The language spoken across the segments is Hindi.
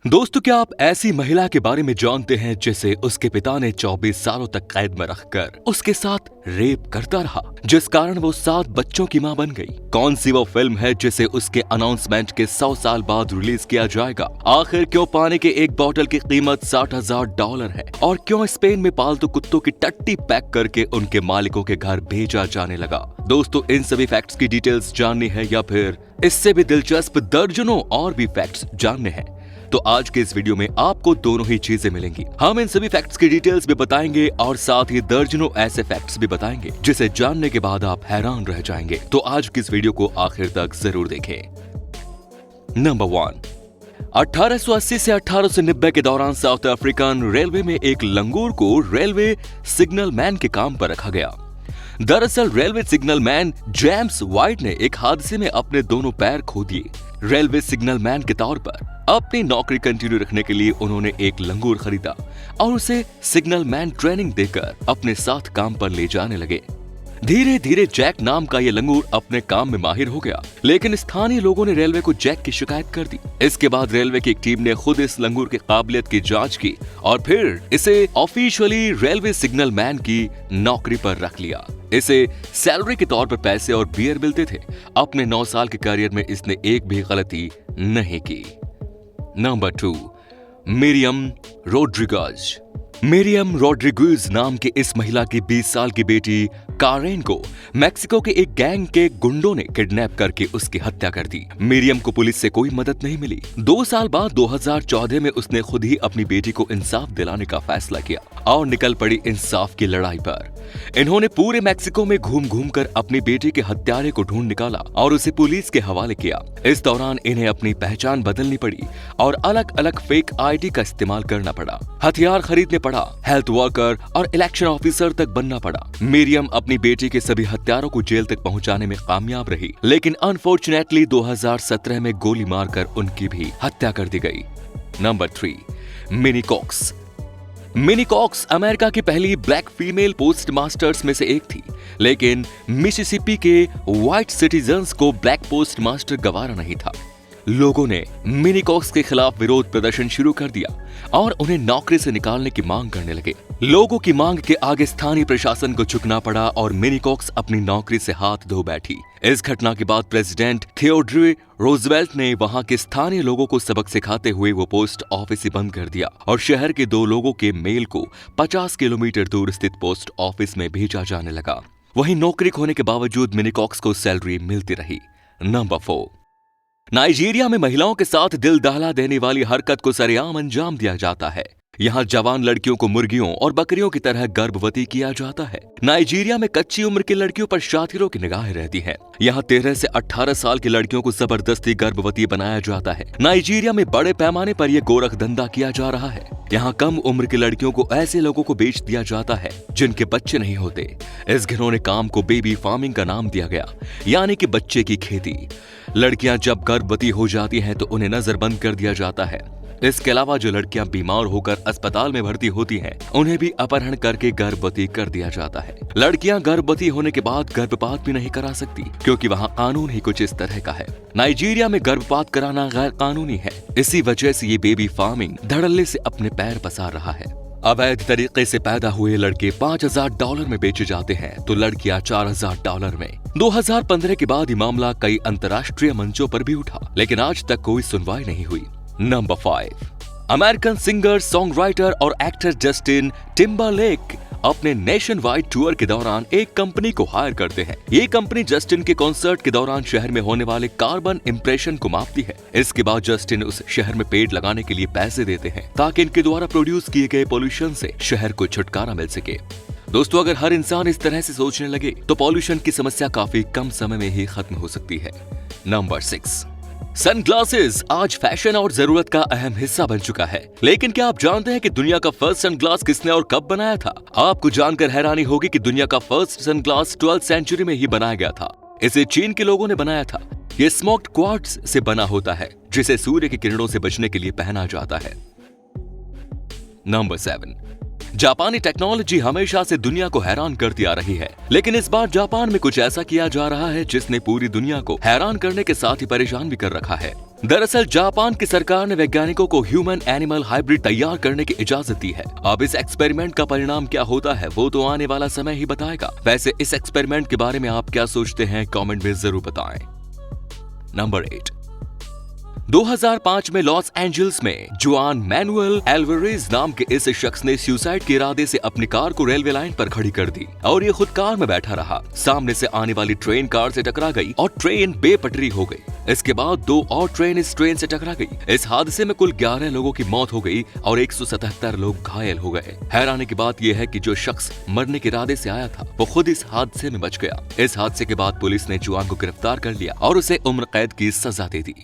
दोस्तों, क्या आप ऐसी महिला के बारे में जानते हैं जिसे उसके पिता ने 24 सालों तक कैद में रखकर उसके साथ रेप करता रहा, जिस कारण वो 7 बच्चों की मां बन गई? कौन सी वो फिल्म है जिसे उसके अनाउंसमेंट के 100 साल बाद रिलीज किया जाएगा? आखिर क्यों पानी के एक बोतल की कीमत $60,000 है? और क्यों स्पेन में पालतू कुत्तों की टट्टी पैक करके उनके मालिकों के घर भेजा जाने लगा? दोस्तों, इन सभी फैक्ट्स की डिटेल्स जाननी है या फिर इससे भी दिलचस्प दर्जनों और भी फैक्ट्स जानने हैं, तो आज के इस वीडियो में आपको दोनों ही चीजें मिलेंगी। हम इन सभी फैक्ट्स की डिटेल्स भी बताएंगे और साथ ही दर्जनों ऐसे फैक्ट्स भी बताएंगे जिसे जानने के बाद आप हैरान रह जाएंगे। तो आज की इस वीडियो को आखिर तक जरूर देखें। नंबर 1, 1880 से 1890 के दौरान साउथ अफ्रीकन रेलवे में एक लंगूर को रेलवे सिग्नल मैन के काम पर रखा गया। दरअसल railway signal man James white ने एक हादसे में अपने दोनों पैर खो दिए। रेलवे सिग्नल मैन के तौर पर अपनी नौकरी कंटिन्यू रखने के लिए उन्होंने एक लंगूर खरीदा और उसे सिग्नल मैन ट्रेनिंग देकर अपने साथ काम पर ले जाने लगे। धीरे धीरे जैक नाम का ये लंगूर अपने काम में माहिर हो गया, लेकिन स्थानीय लोगों ने रेलवे को जैक की शिकायत कर दी। इसके बाद रेलवे की एक टीम ने खुद इस लंगूर की काबिलियत की जांच की और फिर इसे ऑफिशियली रेलवे सिग्नल मैन की नौकरी पर रख लिया। इसे सैलरी के तौर पर पैसे और बियर मिलते थे। अपने 9 साल के करियर में इसने एक भी गलती नहीं की। Number 2, Miriam Rodriguez. Miriam Rodriguez नाम की इस महिला की 20 साल की बेटी कारेन को मेक्सिको के एक गैंग के गुंडों ने किडनैप करके उसकी हत्या कर दी। मिरियम को पुलिस से कोई मदद नहीं मिली। 2 साल बाद 2014 में उसने खुद ही अपनी बेटी को इंसाफ दिलाने का फैसला किया और निकल पड़ी इंसाफ की लड़ाई पर। इन्होंने पूरे मेक्सिको में घूम घूम कर अपनी बेटी के हत्यारे को ढूंढ निकाला और उसे पुलिस के हवाले किया। इस दौरान इन्हें अपनी पहचान बदलनी पड़ी और अलग अलग फेक आईडी का इस्तेमाल करना पड़ा। हथियार खरीदने पड़ा, हेल्थ वर्कर और इलेक्शन ऑफिसर तक बनना पड़ा। मिरियम अपनी बेटी के सभी हत्यारों को जेल तक पहुंचाने में कामयाब रही, लेकिन अनफॉर्चुनेटली 2017 में गोली मारकर उनकी भी हत्या कर दी गई। Number 3, Minnie Cox. Minnie Cox America की पहली ब्लैक फीमेल पोस्ट मास्टर्स में से एक थी, लेकिन मिसिसिपी के व्हाइट सिटीजन्स को ब्लैक पोस्ट मास्टर गवारा नहीं था। लोगों ने मिनी कॉक्स के खिलाफ विरोध प्रदर्शन शुरू कर दिया और उन्हें नौकरी से निकालने की मांग करने लगे। लोगों की मांग के आगे स्थानीय प्रशासन को झुकना पड़ा और मिनी कॉक्स अपनी नौकरी से हाथ धो बैठी। इस घटना के बाद प्रेसिडेंट थियोडोर रूजवेल्ट ने वहां के स्थानीय लोगों को सबक सिखाते हुए वो पोस्ट ऑफिस ही बंद कर दिया और शहर के 2 लोगों के मेल को 50 किलोमीटर दूर स्थित पोस्ट ऑफिस में भेजा जाने लगा। वहीं नौकरी खोने के बावजूद मिनी कॉक्स को सैलरी मिलती रही। नंबर 4, नाइजीरिया में महिलाओं के साथ दिल दहला देने वाली हरकत को सरेआम अंजाम दिया जाता है। यहाँ जवान लड़कियों को मुर्गियों और बकरियों की तरह गर्भवती किया जाता है। नाइजीरिया में कच्ची उम्र की लड़कियों पर शातिरों की निगाहें रहती हैं। यहाँ 13 से 18 साल की लड़कियों को जबरदस्ती गर्भवती बनाया जाता है। नाइजीरिया में बड़े पैमाने पर यह गोरख धंधा किया जा रहा है। यहाँ कम उम्र की लड़कियों को ऐसे लोगों को बेच दिया जाता है जिनके बच्चे नहीं होते। इस घिनौने काम को बेबी फार्मिंग का नाम दिया गया, यानी कि बच्चे की खेती। लड़कियां जब गर्भवती हो जाती हैं तो उन्हें नजरबंद कर दिया जाता है। इसके अलावा जो लड़कियां बीमार होकर अस्पताल में भर्ती होती हैं, उन्हें भी अपहरण करके गर्भवती कर दिया जाता है। लड़कियां गर्भवती होने के बाद गर्भपात भी नहीं करा सकती, क्योंकि वहां कानून ही कुछ इस तरह का है। नाइजीरिया में गर्भपात कराना गैर कानूनी है। इसी वजह से ये बेबी फार्मिंग धड़ल्ले से अपने पैर पसार रहा है। अवैध तरीके से पैदा हुए लड़के $5,000 में बेचे जाते हैं तो लड़कियां $4,000 में। 2015 के बाद ये मामला कई अंतर्राष्ट्रीय मंचों पर भी उठा, लेकिन आज तक कोई सुनवाई नहीं हुई। Number 5, American singer, song writer और एक्टर जस्टिन टिम्बरलेक अपने नेशन वाइड टूर के दौरान एक कंपनी को हायर करते हैं। ये कंपनी जस्टिन के कॉन्सर्ट के दौरान शहर में होने वाले कार्बन इंप्रेशन को मापती है। इसके बाद जस्टिन उस शहर में पेड़ लगाने के लिए पैसे देते हैं ताकि इनके द्वारा प्रोड्यूस किए गए पोल्यूशन से शहर को छुटकारा मिल सके। दोस्तों, अगर हर इंसान इस तरह से सोचने लगे तो पॉल्यूशन की समस्या काफी कम समय में ही खत्म हो सकती है। नंबर 6, सनग्लासेस आज फैशन और जरूरत का अहम हिस्सा बन चुका है। लेकिन क्या आप जानते हैं कि दुनिया का फर्स्ट सनग्लास किसने और कब बनाया था? आपको जानकर हैरानी होगी कि दुनिया का फर्स्ट सनग्लास 12th सेंचुरी में ही बनाया गया था। इसे चीन के लोगों ने बनाया था। ये स्मोक्ड क्वार्ट्ज से बना होता है, जिसे सूर्य की किरणों से बचने के लिए पहना जाता है। नंबर 7, जापानी टेक्नोलॉजी हमेशा से दुनिया को हैरान करती आ रही है, लेकिन इस बार जापान में कुछ ऐसा किया जा रहा है जिसने पूरी दुनिया को हैरान करने के साथ ही परेशान भी कर रखा है। दरअसल जापान की सरकार ने वैज्ञानिकों को ह्यूमन एनिमल हाइब्रिड तैयार करने की इजाजत दी है। अब इस एक्सपेरिमेंट का परिणाम क्या होता है वो तो आने वाला समय ही बताएगा। वैसे इस एक्सपेरिमेंट के बारे में आप क्या सोचते हैं, कमेंट में जरूर बताएं। नंबर 8। 2005 में लॉस एंजल्स में जुआन मैनुअल एल्वारेज नाम के इस शख्स ने सुसाइड के इरादे से अपनी कार को रेलवे लाइन पर खड़ी कर दी और ये खुद कार में बैठा रहा। सामने से आने वाली ट्रेन कार से टकरा गई और ट्रेन बेपटरी हो गई। इसके बाद 2 और ट्रेन इस ट्रेन से टकरा गई। इस हादसे में कुल 11 लोगों की मौत हो गई और 177 लोग घायल हो गए। हैरानी की बात यह है कि जो शख्स मरने के इरादे से आया था वो खुद इस हादसे में बच गया। इस हादसे के बाद पुलिस ने जुआन को गिरफ्तार कर लिया और उसे उम्र कैद की सजा दे दी।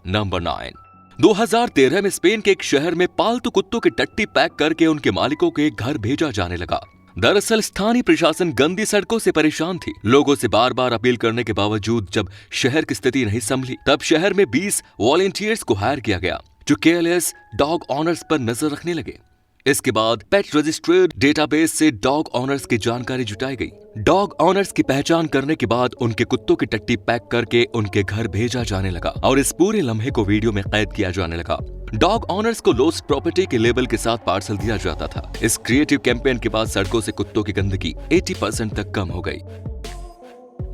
नंबर 9। 2013 में स्पेन के एक शहर में पालतू कुत्तों की टट्टी पैक करके उनके मालिकों के घर भेजा जाने लगा। दरअसल स्थानीय प्रशासन गंदी सड़कों से परेशान थी। लोगों से बार बार अपील करने के बावजूद जब शहर की स्थिति नहीं संभली तब शहर में 20 वॉलंटियर्स को हायर किया गया जो केयरलेस डॉग ऑनर्स पर नजर रखने लगे। इसके बाद पेट रजिस्टर्ड डेटाबेस से डॉग ऑनर्स की जानकारी जुटाई गई। डॉग ऑनर्स की पहचान करने के बाद उनके कुत्तों की टट्टी पैक करके उनके घर भेजा जाने लगा और इस पूरे लम्हे को वीडियो में कैद किया जाने लगा। डॉग ऑनर्स को लॉस्ट प्रॉपर्टी के लेबल के साथ पार्सल दिया जाता था। इस क्रिएटिव कैंपेन के बाद सड़कों से कुत्तों की गंदगी 80% तक कम हो गई।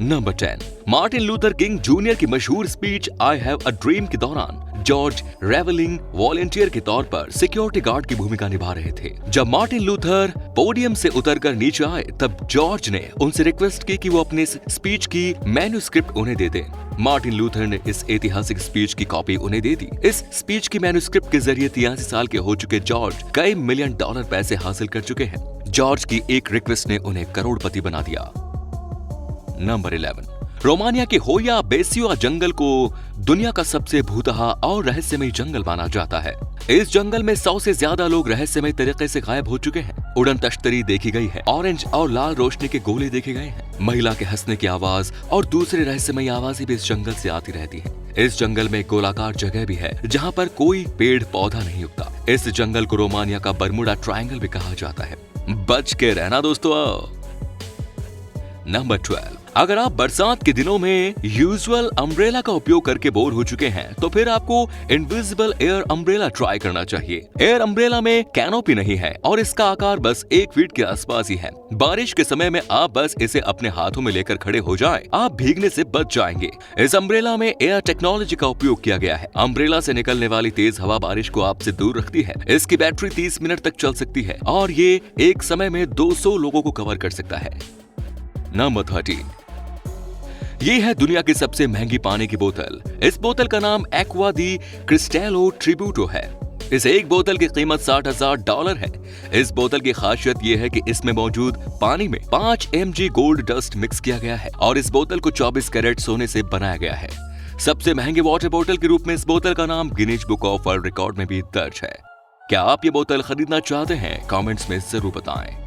Number 10। Martin Luther king junior की मशहूर speech I have a dream के दौरान जॉर्ज रेवलिंग वॉलंटियर के तौर पर सिक्योरिटी गार्ड की भूमिका निभा रहे थे। जब मार्टिन लूथर पोडियम से उतरकर नीचे आए तब जॉर्ज ने उनसे रिक्वेस्ट की कि वो अपने स्पीच की मैन्युस्क्रिप्ट उन्हें दे दें। मार्टिन लूथर ने इस ऐतिहासिक स्पीच की कॉपी उन्हें दे दी। इस स्पीच की मैन्युस्क्रिप्ट के जरिए 83 साल के हो चुके जॉर्ज कई मिलियन डॉलर पैसे हासिल कर चुके हैं। जॉर्ज की एक रिक्वेस्ट ने उन्हें करोड़पति बना दिया। नंबर 11। रोमानिया के होया बेसिया जंगल को दुनिया का सबसे भूतहा और रहस्यमय जंगल माना जाता है। इस जंगल में 100 से ज्यादा लोग रहस्यमय तरीके से गायब हो चुके हैं। उड़न तश्तरी देखी गई है, ऑरेंज और लाल रोशनी के गोले देखे गए हैं। महिला के हंसने की आवाज और दूसरे रहस्यमय आवाजें भी इस जंगल से आती रहती हैं। इस जंगल में गोलाकार जगह भी है जहाँ पर कोई पेड़ पौधा नहीं उगता। इस जंगल को रोमानिया का बर्मुडा ट्रायंगल भी कहा जाता है। बच के रहना दोस्तों। नंबर 12। अगर आप बरसात के दिनों में यूजुअल अम्ब्रेला का उपयोग करके बोर हो चुके हैं तो फिर आपको इनविजिबल एयर अम्ब्रेला ट्राई करना चाहिए। एयर अम्ब्रेला में कैनोपी नहीं है और इसका आकार बस 1 फीट के आसपास ही है। बारिश के समय में आप बस इसे अपने हाथों में लेकर खड़े हो जाएं, आप भीगने से बच जाएंगे। इस अम्ब्रेला में एयर टेक्नोलॉजी का उपयोग किया गया है। अम्ब्रेला से निकलने वाली तेज हवा बारिश को आपसे दूर रखती है। इसकी बैटरी 30 मिनट तक चल सकती है और ये एक समय में 200 लोगों को कवर कर सकता है। नंबर 13। ये है दुनिया की सबसे महंगी पानी की बोतल। इस बोतल का नाम एक्वा दी क्रिस्टेलो ट्रिब्यूटो है। इस एक बोतल की कीमत $60,000 है। इस बोतल की खासियत यह है कि इसमें मौजूद पानी में 5 mg गोल्ड डस्ट मिक्स किया गया है और इस बोतल को 24 कैरेट सोने से बनाया गया है। सबसे महंगी वाटर बोतल के रूप में इस बोतल का नाम Guinness book of world record में भी दर्ज है। क्या आप ये बोतल खरीदना चाहते हैं? कमेंट्स में जरूर बताएं।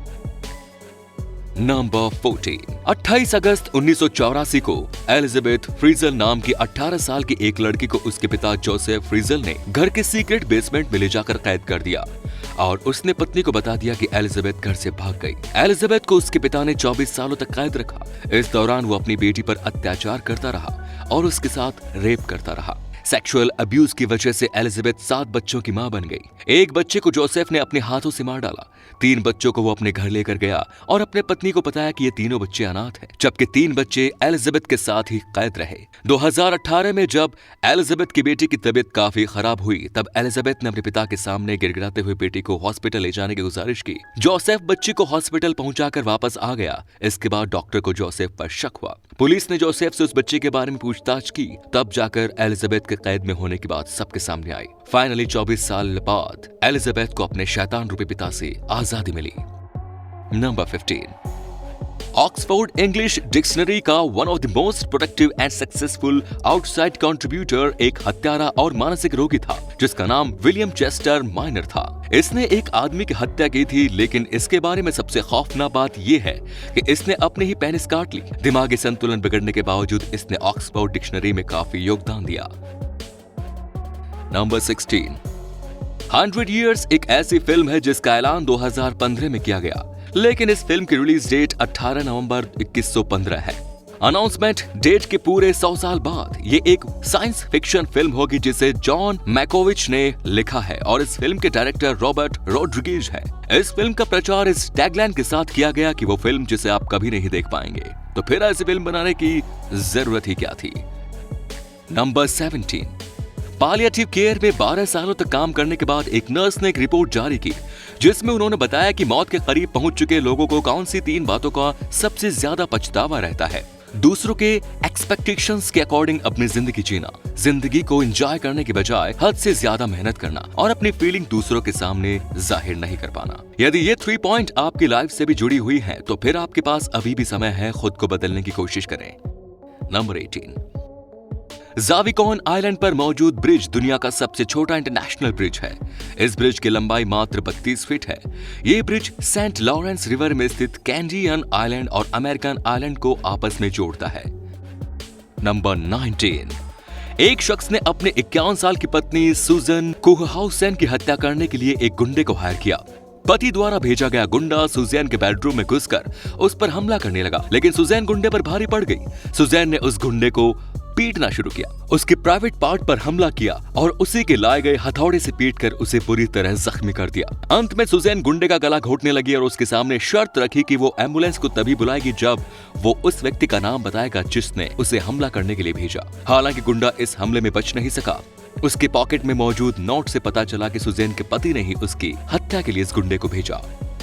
नंबर 14। 28 अगस्त 1984 को एलिजाबेथ फ्रीजल नाम की 18 साल की एक लड़की को उसके पिता जोसेफ फ्रीजल ने घर के सीक्रेट बेसमेंट में ले जाकर कैद कर दिया और उसने पत्नी को बता दिया कि एलिजाबेथ घर से भाग गई। एलिजाबेथ को उसके पिता ने 24 सालों तक कैद रखा। इस दौरान वो अपनी बेटी पर अत्याचार करता रहा और उसके साथ रेप करता रहा। सेक्सुअल अब्यूज की वजह से एलिजाबेथ 7 बच्चों की मां बन गई। एक बच्चे को जोसेफ ने अपने हाथों से मार डाला। 3 बच्चों को वो अपने घर लेकर गया और अपने पत्नी को बताया कि ये तीनों बच्चे अनाथ हैं, जबकि 3 बच्चे एलिजाबेथ के साथ ही कैद रहे। 2018 में जब एलिजाबेथ की बेटी की तबीयत काफी खराब हुई तब एलिजाबेथ ने अपने पिता के सामने गिड़गिड़ाते हुए बेटी को हॉस्पिटल ले जाने की गुजारिश की। जोसेफ बच्ची को हॉस्पिटल पहुंचाकर वापस आ गया। इसके बाद डॉक्टर को जोसेफ पर शक हुआ। पुलिस ने जोसेफ से उस बच्चे के बारे में पूछताछ की, तब जाकर एलिजाबेथ के कैद में होने की बात सबके सामने आई। फाइनली 24 साल बाद एलिजाबेथ को अपने शैतान रूपी पिता से आजादी मिली। नंबर 15। ऑक्सफोर्ड इंग्लिश डिक्शनरी का one of the most productive and successful outside contributor एक हत्यारा और मानसिक रोगी था जिसका नाम विलियम चेस्टर माइनर था। इसने एक आदमी की हत्या की थी, लेकिन इसके बारे में सबसे खौफनाक बात यह है कि इसने अपने ही पेनिस काट ली। दिमागी संतुलन बिगड़ने के बावजूद इसने ऑक्सफोर्ड डिक्शनरी में काफी योगदान दिया। नंबर 16। 100 Years एक ऐसी फिल्म है जिसका ऐलान 2015 में किया गया, लेकिन इस फिल्म की रिलीज डेट 18 नवंबर 2115 है। अनाउंसमेंट डेट के पूरे 100 साल बाद ये एक साइंस फिक्शन फिल्म होगी जिसे जॉन मैकोविच ने लिखा है और इस फिल्म के डायरेक्टर रॉबर्ट रोड्रिगेज है। इस फिल्म का प्रचार इस टैगलाइन के साथ किया गया कि वो फिल्म जिसे आप कभी नहीं देख पाएंगे, तो फिर ऐसी फिल्म बनाने की जरूरत ही क्या थी। नंबर 17। पालिएटिव केयर में 12 सालों तक काम करने के बाद एक नर्स ने एक रिपोर्ट जारी की जिसमें उन्होंने बताया कि मौत के करीब पहुंच चुके लोगों को कौन सी 3 बातों का सबसे ज्यादा पछतावा रहता है। दूसरों के एक्सपेक्टेशंस के अकॉर्डिंग अपनी जिंदगी जीना, जिंदगी को एंजॉय करने के बजाय हद से ज्यादा मेहनत करना और अपनी फीलिंग दूसरों के सामने जाहिर नहीं कर पाना। यदि ये 3 पॉइंट आपकी लाइफ से भी जुड़ी हुई हैं, तो फिर आपके पास अभी भी समय है खुद को बदलने की कोशिश करें। नंबर 18। ज़ाविकोन आइलैंड पर मौजूद ब्रिज दुनिया का सबसे छोटा इंटरनेशनल ब्रिज है। इस ब्रिज की लंबाई मात्र 32 फीट है। ये ब्रिज सेंट लॉरेंस रिवर में स्थित कैंडियन आइलैंड और अमेरिकन आइलैंड को आपस में जोड़ता है। नंबर 19। एक शख्स ने अपने 51 साल की पत्नी सुजन कोहहाउसेन की हत्या करने के लिए एक गुंडे को हायर किया। पति द्वारा भेजा गया गुंडा सुजैन के बेडरूम में घुसकर उस पर हमला करने लगा, लेकिन सुजैन गुंडे पर भारी पड़ गई। सुजैन ने उस गुंडे को पीटना शुरू किया, उसके प्राइवेट पार्ट पर हमला किया और उसी के लाए गए हथौड़े से पीटकर उसे बुरी तरह जख्मी कर दिया। अंत में सुजैन गुंडे का गला घोटने लगी और उसके सामने शर्त रखी कि वो एम्बुलेंस को तभी बुलाएगी जब वो उस व्यक्ति का नाम बताएगा जिसने उसे हमला करने के लिए भेजा। हालांकि गुंडा इस हमले में बच नहीं सका। उसके पॉकेट में मौजूद नोट से पता चला कि सुजैन के पति ने ही उसकी हत्या के लिए इस गुंडे को भेजा।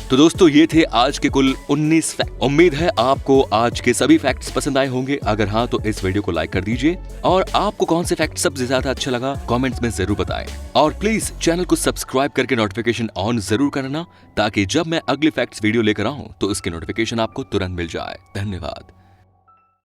तो दोस्तों, ये थे आज के कुल 19 फैक्ट। उम्मीद है आपको आज के सभी फैक्ट्स पसंद आए होंगे। अगर हाँ, तो इस वीडियो को लाइक कर दीजिए और आपको कौन से फैक्ट सबसे ज्यादा अच्छा लगा कमेंट्स में जरूर बताएं। और प्लीज चैनल को सब्सक्राइब करके नोटिफिकेशन ऑन जरूर करना, ताकि जब मैं अगले फैक्ट्स वीडियो लेकर आऊं तो उसकी नोटिफिकेशन आपको तुरंत मिल जाए। धन्यवाद।